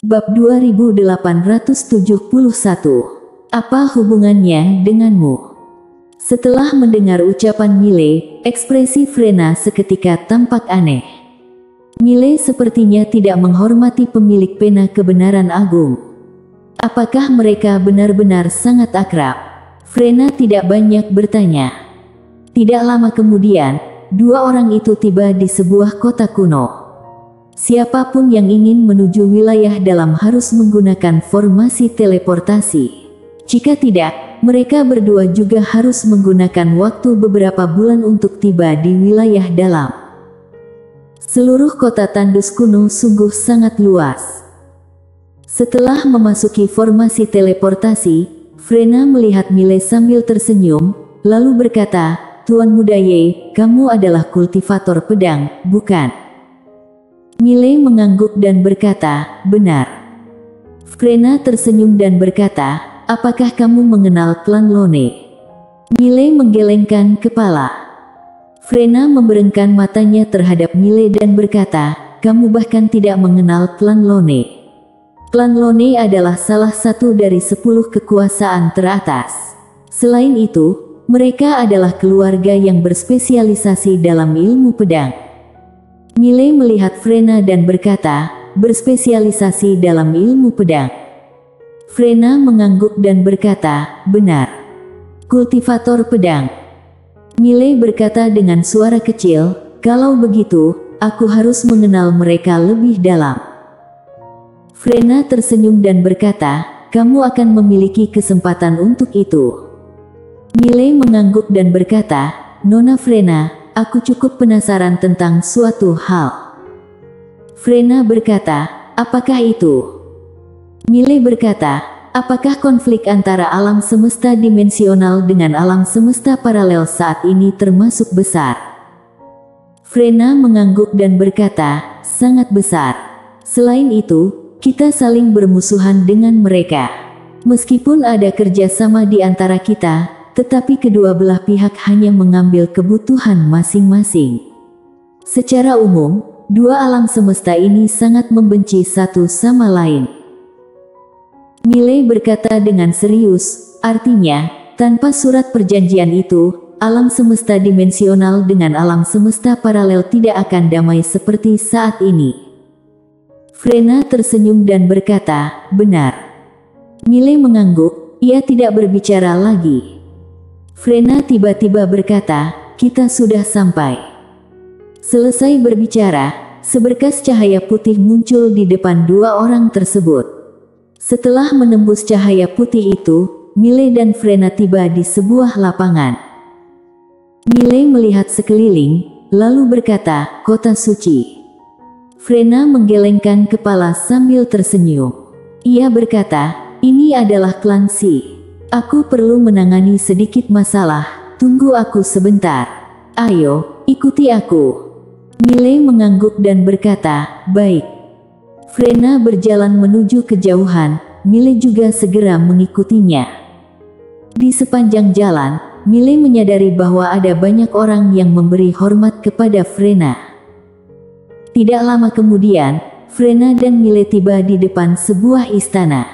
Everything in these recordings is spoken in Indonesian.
Bab 2871. Apa hubungannya denganmu? Setelah mendengar ucapan Mile, ekspresi Frena seketika tampak aneh. Mile sepertinya tidak menghormati pemilik pena kebenaran agung. Apakah mereka benar-benar sangat akrab? Frena tidak banyak bertanya. Tidak lama kemudian, dua orang itu tiba di sebuah kota kuno. Siapapun yang ingin menuju wilayah dalam harus menggunakan formasi teleportasi. Jika tidak, mereka berdua juga harus menggunakan waktu beberapa bulan untuk tiba di wilayah dalam. Seluruh kota tandus kuno sungguh sangat luas. Setelah memasuki formasi teleportasi, Frena melihat Mile sambil tersenyum, lalu berkata, "Tuan Muda Ye, kamu adalah kultivator pedang, bukan?" Mile mengangguk dan berkata, "Benar." Frena tersenyum dan berkata, "Apakah kamu mengenal klan Lone?" Mile menggelengkan kepala. Frena memberengkan matanya terhadap Mile dan berkata, "Kamu bahkan tidak mengenal klan Lone." Klan Lone adalah salah satu dari 10 kekuasaan teratas. Selain itu, mereka adalah keluarga yang berspesialisasi dalam ilmu pedang. Mile melihat Frena dan berkata, "Berspesialisasi dalam ilmu pedang." Frena mengangguk dan berkata, "Benar. Kultivator pedang." Mile berkata dengan suara kecil, "Kalau begitu, aku harus mengenal mereka lebih dalam." Frena tersenyum dan berkata, "Kamu akan memiliki kesempatan untuk itu." Mile mengangguk dan berkata, "Nona Frena, aku cukup penasaran tentang suatu hal." Frena berkata, "Apakah itu?" Mile berkata, "Apakah konflik antara alam semesta dimensional dengan alam semesta paralel saat ini termasuk besar?" Frena mengangguk dan berkata, "Sangat besar. Selain itu, kita saling bermusuhan dengan mereka. Meskipun ada kerjasama di antara kita, tetapi kedua belah pihak hanya mengambil kebutuhan masing-masing. Secara umum, dua alam semesta ini sangat membenci satu sama lain." Mile berkata dengan serius, "Artinya, tanpa surat perjanjian itu, alam semesta dimensional dengan alam semesta paralel tidak akan damai seperti saat ini." Frena tersenyum dan berkata, "Benar." Mile mengangguk, ia tidak berbicara lagi. Frena tiba-tiba berkata, "Kita sudah sampai." Selesai berbicara, seberkas cahaya putih muncul di depan dua orang tersebut. Setelah menembus cahaya putih itu, Mile dan Frena tiba di sebuah lapangan. Mile melihat sekeliling, lalu berkata, "Kota suci." Frena menggelengkan kepala sambil tersenyum. Ia berkata, "Ini adalah klan Si. Aku perlu menangani sedikit masalah, tunggu aku sebentar. Ayo, ikuti aku." Mile mengangguk dan berkata, "Baik." Frena berjalan menuju kejauhan, Mile juga segera mengikutinya. Di sepanjang jalan, Mile menyadari bahwa ada banyak orang yang memberi hormat kepada Frena. Tidak lama kemudian, Frena dan Mile tiba di depan sebuah istana.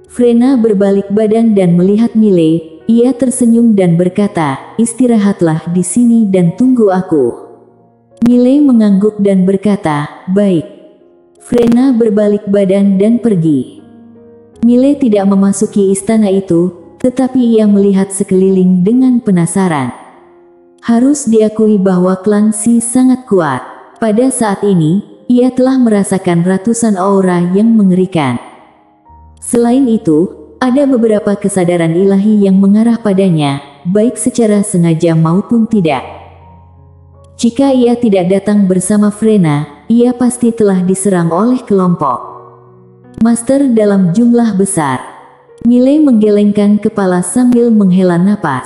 Frena berbalik badan dan melihat Mile, ia tersenyum dan berkata, "Istirahatlah di sini dan tunggu aku." Mile mengangguk dan berkata, "Baik." Frena berbalik badan dan pergi. Mile tidak memasuki istana itu, tetapi ia melihat sekeliling dengan penasaran. Harus diakui bahwa klan Si sangat kuat. Pada saat ini, ia telah merasakan ratusan aura yang mengerikan. Selain itu, ada beberapa kesadaran ilahi yang mengarah padanya, baik secara sengaja maupun tidak. Jika ia tidak datang bersama Frena, ia pasti telah diserang oleh kelompok master dalam jumlah besar. Mile menggelengkan kepala sambil menghela napas.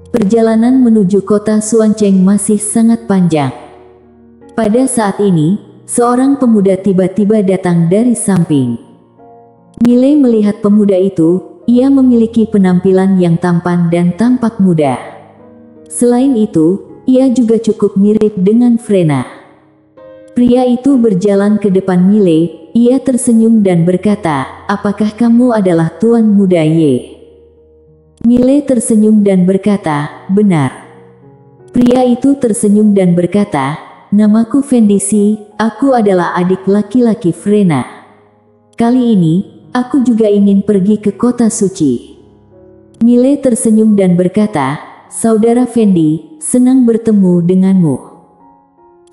Perjalanan menuju kota Suanceng masih sangat panjang. Pada saat ini, seorang pemuda tiba-tiba datang dari samping. Mile melihat pemuda itu, ia memiliki penampilan yang tampan dan tampak muda. Selain itu, ia juga cukup mirip dengan Frena. Pria itu berjalan ke depan Mile. Ia tersenyum dan berkata, apakah kamu adalah Tuan Muda Ye? Mile tersenyum dan berkata, benar. Pria itu tersenyum dan berkata, namaku Vendisi, aku adalah adik laki-laki Frena. Kali ini, aku juga ingin pergi ke kota suci. Mile tersenyum dan berkata, saudara Fendi, senang bertemu denganmu.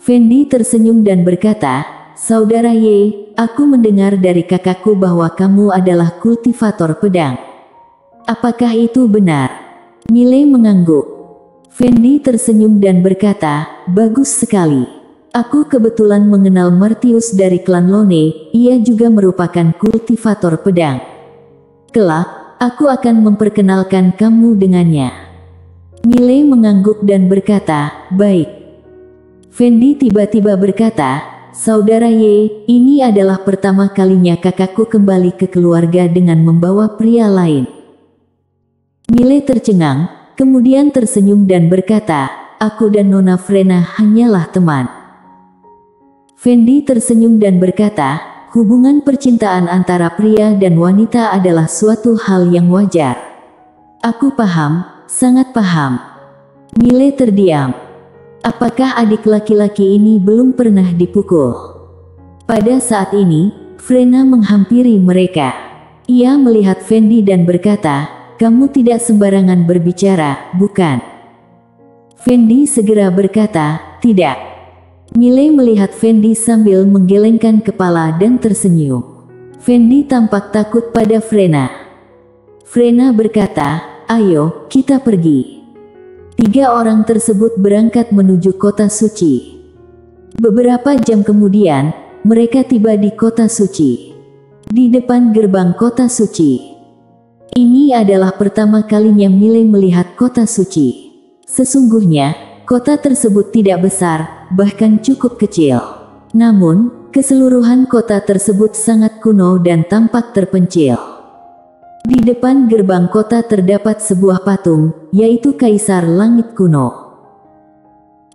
Fendi tersenyum dan berkata, saudara Ye, aku mendengar dari kakakku bahwa kamu adalah kultivator pedang. Apakah itu benar? Mile mengangguk. Fendi tersenyum dan berkata, bagus sekali. Aku kebetulan mengenal Martius dari klan Lone, ia juga merupakan kultivator pedang. Kelak, aku akan memperkenalkan kamu dengannya. Mile mengangguk dan berkata, baik. Fendi tiba-tiba berkata, saudara Ye, ini adalah pertama kalinya kakakku kembali ke keluarga dengan membawa pria lain. Mile tercengang, kemudian tersenyum dan berkata, aku dan Nona Frena hanyalah teman. Fendi tersenyum dan berkata, hubungan percintaan antara pria dan wanita adalah suatu hal yang wajar. Aku paham, sangat paham. Mile terdiam. Apakah adik laki-laki ini belum pernah dipukul? Pada saat ini, Frena menghampiri mereka. Ia melihat Fendi dan berkata, kamu tidak sembarangan berbicara, bukan? Fendi segera berkata, tidak. Mile melihat Fendi sambil menggelengkan kepala dan tersenyum. Fendi tampak takut pada Frena. Frena berkata, ayo, kita pergi. 3 orang tersebut berangkat menuju kota suci. Beberapa jam kemudian, mereka tiba di kota suci. Di depan gerbang kota suci. Ini adalah pertama kalinya Mile melihat kota suci. Sesungguhnya, kota tersebut tidak besar, bahkan cukup kecil. Namun, keseluruhan kota tersebut sangat kuno dan tampak terpencil. Di depan gerbang kota terdapat sebuah patung, yaitu Kaisar Langit kuno.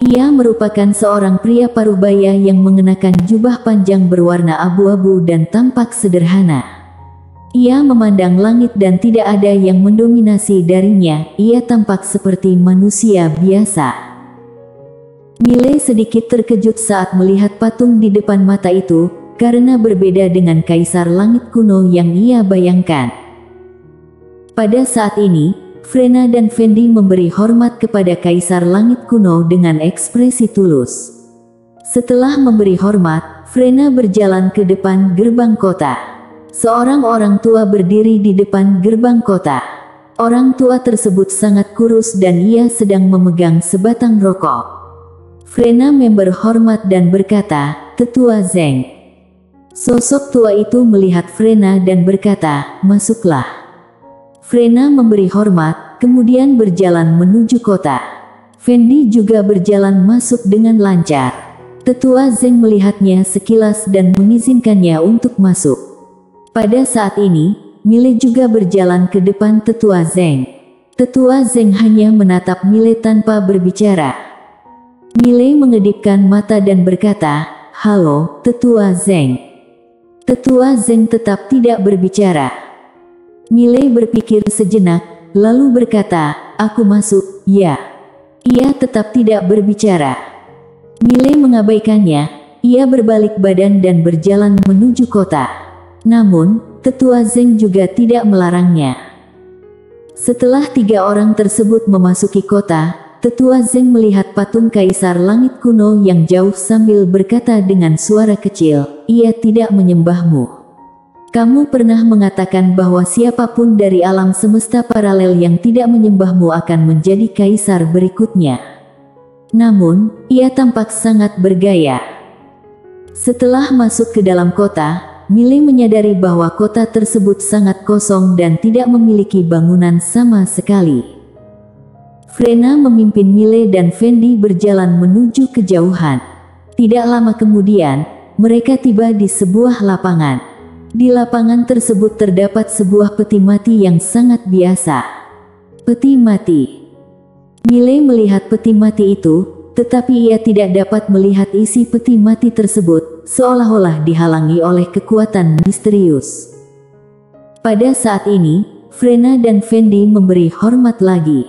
Ia merupakan seorang pria parubaya yang mengenakan jubah panjang berwarna abu-abu dan tampak sederhana. Ia memandang langit dan tidak ada yang mendominasi darinya, ia tampak seperti manusia biasa. Mile sedikit terkejut saat melihat patung di depan mata itu, karena berbeda dengan Kaisar Langit kuno yang ia bayangkan. Pada saat ini, Frena dan Fendi memberi hormat kepada Kaisar Langit kuno dengan ekspresi tulus. Setelah memberi hormat, Frena berjalan ke depan gerbang kota. Seorang orang tua berdiri di depan gerbang kota. Orang tua tersebut sangat kurus dan ia sedang memegang sebatang rokok. Frena memberi hormat dan berkata, Tetua Zeng. Sosok tua itu melihat Frena dan berkata, masuklah. Frena memberi hormat, kemudian berjalan menuju kota. Fendi juga berjalan masuk dengan lancar. Tetua Zeng melihatnya sekilas dan mengizinkannya untuk masuk. Pada saat ini, Mile juga berjalan ke depan Tetua Zeng. Tetua Zeng hanya menatap Mile tanpa berbicara. Mile mengedipkan mata dan berkata, halo, Tetua Zeng. Tetua Zeng tetap tidak berbicara. Mile berpikir sejenak, lalu berkata, aku masuk, ya. Ia tetap tidak berbicara. Mile mengabaikannya, ia berbalik badan dan berjalan menuju kota. Namun, Tetua Zeng juga tidak melarangnya. Setelah 3 orang tersebut memasuki kota, Tetua Zeng melihat patung Kaisar Langit kuno yang jauh sambil berkata dengan suara kecil, ia tidak menyembahmu. Kamu pernah mengatakan bahwa siapapun dari alam semesta paralel yang tidak menyembahmu akan menjadi kaisar berikutnya. Namun, ia tampak sangat bergaya. Setelah masuk ke dalam kota, Mile menyadari bahwa kota tersebut sangat kosong dan tidak memiliki bangunan sama sekali. Frena memimpin Mile dan Fendi berjalan menuju kejauhan. Tidak lama kemudian, mereka tiba di sebuah lapangan. Di lapangan tersebut terdapat sebuah peti mati yang sangat biasa. Peti mati. Mile melihat peti mati itu, tetapi ia tidak dapat melihat isi peti mati tersebut, seolah-olah dihalangi oleh kekuatan misterius. Pada saat ini, Frena dan Fendi memberi hormat lagi.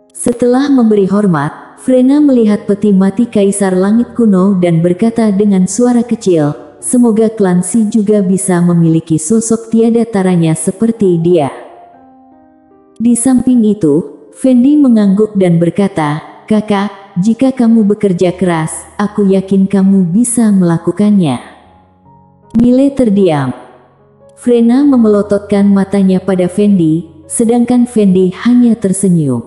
Setelah memberi hormat, Frena melihat peti mati Kaisar Langit Kuno dan berkata dengan suara kecil, "Semoga klan Si juga bisa memiliki sosok tiada taranya seperti dia." Di samping itu, Fendi mengangguk dan berkata, "Kakak, jika kamu bekerja keras, aku yakin kamu bisa melakukannya." Mile terdiam. Frena memelototkan matanya pada Fendi, sedangkan Fendi hanya tersenyum.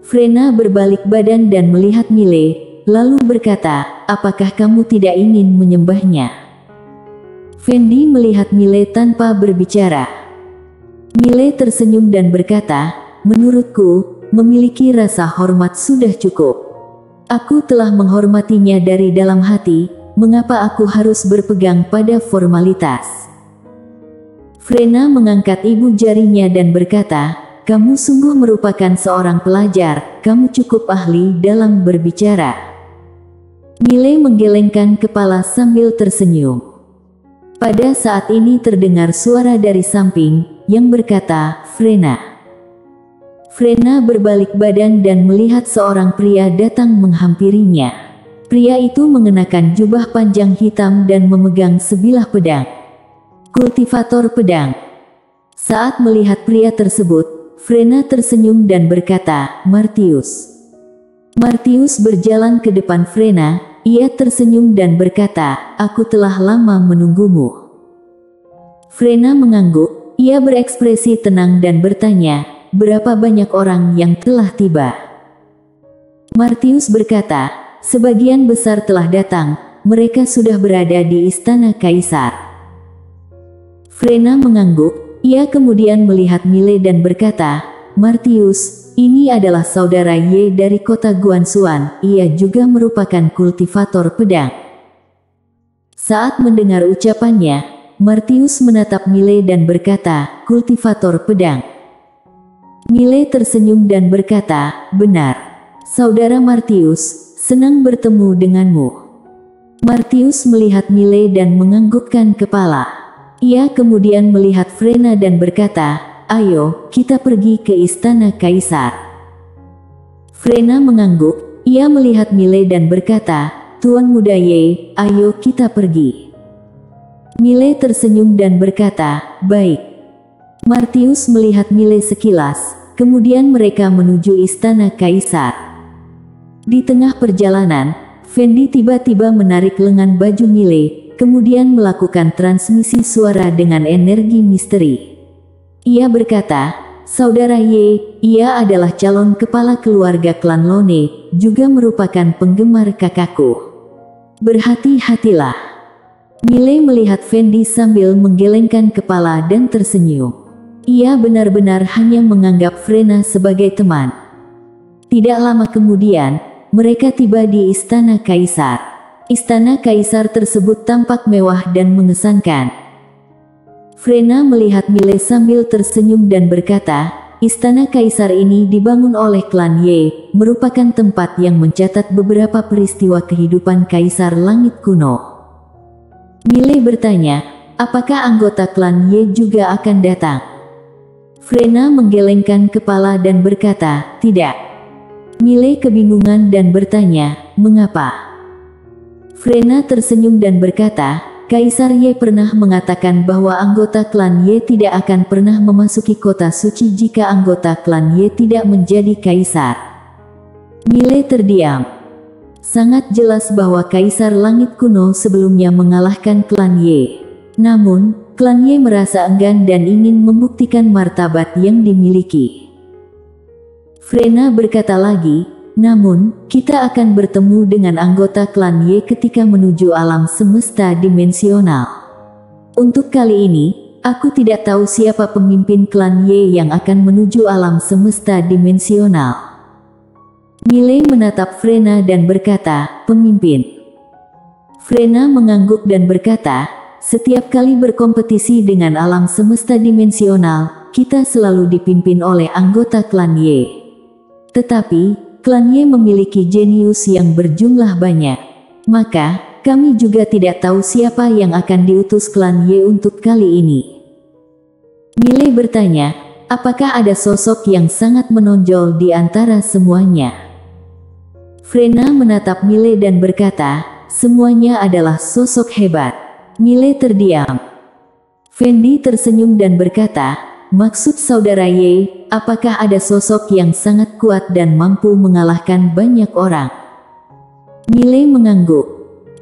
Frena berbalik badan dan melihat Mile, lalu berkata, "Apakah kamu tidak ingin menyembahnya?" Fendi melihat Mile tanpa berbicara. Mile tersenyum dan berkata, "Menurutku, memiliki rasa hormat sudah cukup. Aku telah menghormatinya dari dalam hati, mengapa aku harus berpegang pada formalitas?" Frena mengangkat ibu jarinya dan berkata, "Kamu sungguh merupakan seorang pelajar, kamu cukup ahli dalam berbicara." Mile menggelengkan kepala sambil tersenyum. Pada saat ini terdengar suara dari samping, yang berkata, "Frena." Frena berbalik badan dan melihat seorang pria datang menghampirinya. Pria itu mengenakan jubah panjang hitam dan memegang sebilah pedang. Kultivator pedang. Saat melihat pria tersebut, Frena tersenyum dan berkata, "Martius." Martius berjalan ke depan Frena, ia tersenyum dan berkata, "Aku telah lama menunggumu." Frena mengangguk, ia berekspresi tenang dan bertanya, "Berapa banyak orang yang telah tiba?" Martius berkata, "Sebagian besar telah datang, mereka sudah berada di istana Kaisar." Frena mengangguk, ia kemudian melihat Mile dan berkata, "Martius, ini adalah saudara Ye dari kota Guanxuan, ia juga merupakan kultivator pedang." Saat mendengar ucapannya, Martius menatap Mile dan berkata, "Kultivator pedang." Mile tersenyum dan berkata, "Benar. Saudara Martius, senang bertemu denganmu." Martius melihat Mile dan menganggukkan kepala. Ia kemudian melihat Frena dan berkata, "Ayo, kita pergi ke istana Kaisar." Frena mengangguk, ia melihat Mile dan berkata, "Tuan Muda Ye, ayo kita pergi." Mile tersenyum dan berkata, "Baik." Martius melihat Mile sekilas, kemudian mereka menuju istana Kaisar. Di tengah perjalanan, Fendi tiba-tiba menarik lengan baju Mile, kemudian melakukan transmisi suara dengan energi misteri. Ia berkata, "Saudara Ye, ia adalah calon kepala keluarga klan Lone, juga merupakan penggemar kakakku. Berhati-hatilah." Mile melihat Fendi sambil menggelengkan kepala dan tersenyum. Ia benar-benar hanya menganggap Frena sebagai teman. Tidak lama kemudian, mereka tiba di istana Kaisar. Istana Kaisar tersebut tampak mewah dan mengesankan. Frena melihat Mile sambil tersenyum dan berkata, "Istana Kaisar ini dibangun oleh klan Ye, merupakan tempat yang mencatat beberapa peristiwa kehidupan Kaisar Langit Kuno." Mile bertanya, "Apakah anggota klan Ye juga akan datang?" Frena menggelengkan kepala dan berkata, "Tidak." Mile kebingungan dan bertanya, "Mengapa?" Frena tersenyum dan berkata, "Kaisar Ye pernah mengatakan bahwa anggota klan Ye tidak akan pernah memasuki kota suci jika anggota klan Ye tidak menjadi kaisar." Mile terdiam. Sangat jelas bahwa Kaisar Langit Kuno sebelumnya mengalahkan klan Ye. Namun, klan Ye merasa enggan dan ingin membuktikan martabat yang dimiliki. Frena berkata lagi, "Namun, kita akan bertemu dengan anggota klan Ye ketika menuju alam semesta dimensional. Untuk kali ini, aku tidak tahu siapa pemimpin klan Ye yang akan menuju alam semesta dimensional." Mile menatap Frena dan berkata, "Pemimpin." Frena mengangguk dan berkata, "Setiap kali berkompetisi dengan alam semesta dimensional, kita selalu dipimpin oleh anggota klan Ye. Tetapi, klan Ye memiliki jenius yang berjumlah banyak. Maka, kami juga tidak tahu siapa yang akan diutus klan Ye untuk kali ini. Miley bertanya, apakah ada sosok yang sangat menonjol di antara semuanya? Frena menatap Miley dan berkata, semuanya adalah sosok hebat. Miley terdiam. Fendi tersenyum dan berkata, maksud saudara Ye, apakah ada sosok yang sangat kuat dan mampu mengalahkan banyak orang? Miley mengangguk.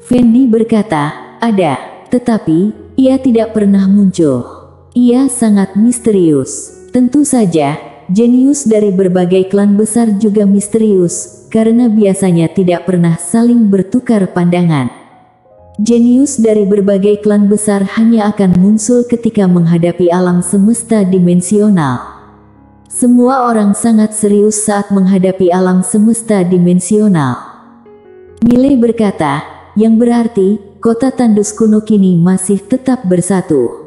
Fendi berkata, ada, tetapi, ia tidak pernah muncul. Ia sangat misterius. Tentu saja, jenius dari berbagai klan besar juga misterius, karena biasanya tidak pernah saling bertukar pandangan. Jenius dari berbagai klan besar hanya akan muncul ketika menghadapi alam semesta dimensional. Semua orang sangat serius saat menghadapi alam semesta dimensional. Miley berkata, yang berarti, kota tandus kuno kini masih tetap bersatu.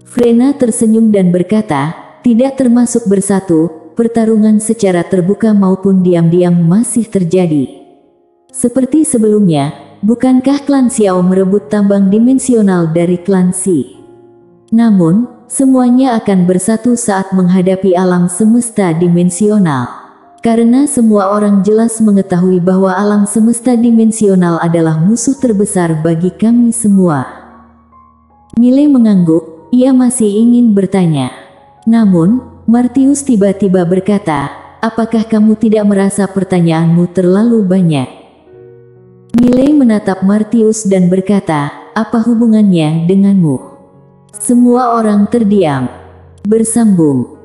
Frena tersenyum dan berkata, tidak termasuk bersatu, pertarungan secara terbuka maupun diam-diam masih terjadi. Seperti sebelumnya, bukankah klan Xiao merebut tambang dimensional dari klan Xi? Namun, semuanya akan bersatu saat menghadapi alam semesta dimensional. Karena semua orang jelas mengetahui bahwa alam semesta dimensional adalah musuh terbesar bagi kami semua. Miley mengangguk, ia masih ingin bertanya. Namun, Martius tiba-tiba berkata, apakah kamu tidak merasa pertanyaanmu terlalu banyak? Miley menatap Martius dan berkata, apa hubungannya denganmu? Semua orang terdiam. Bersambung.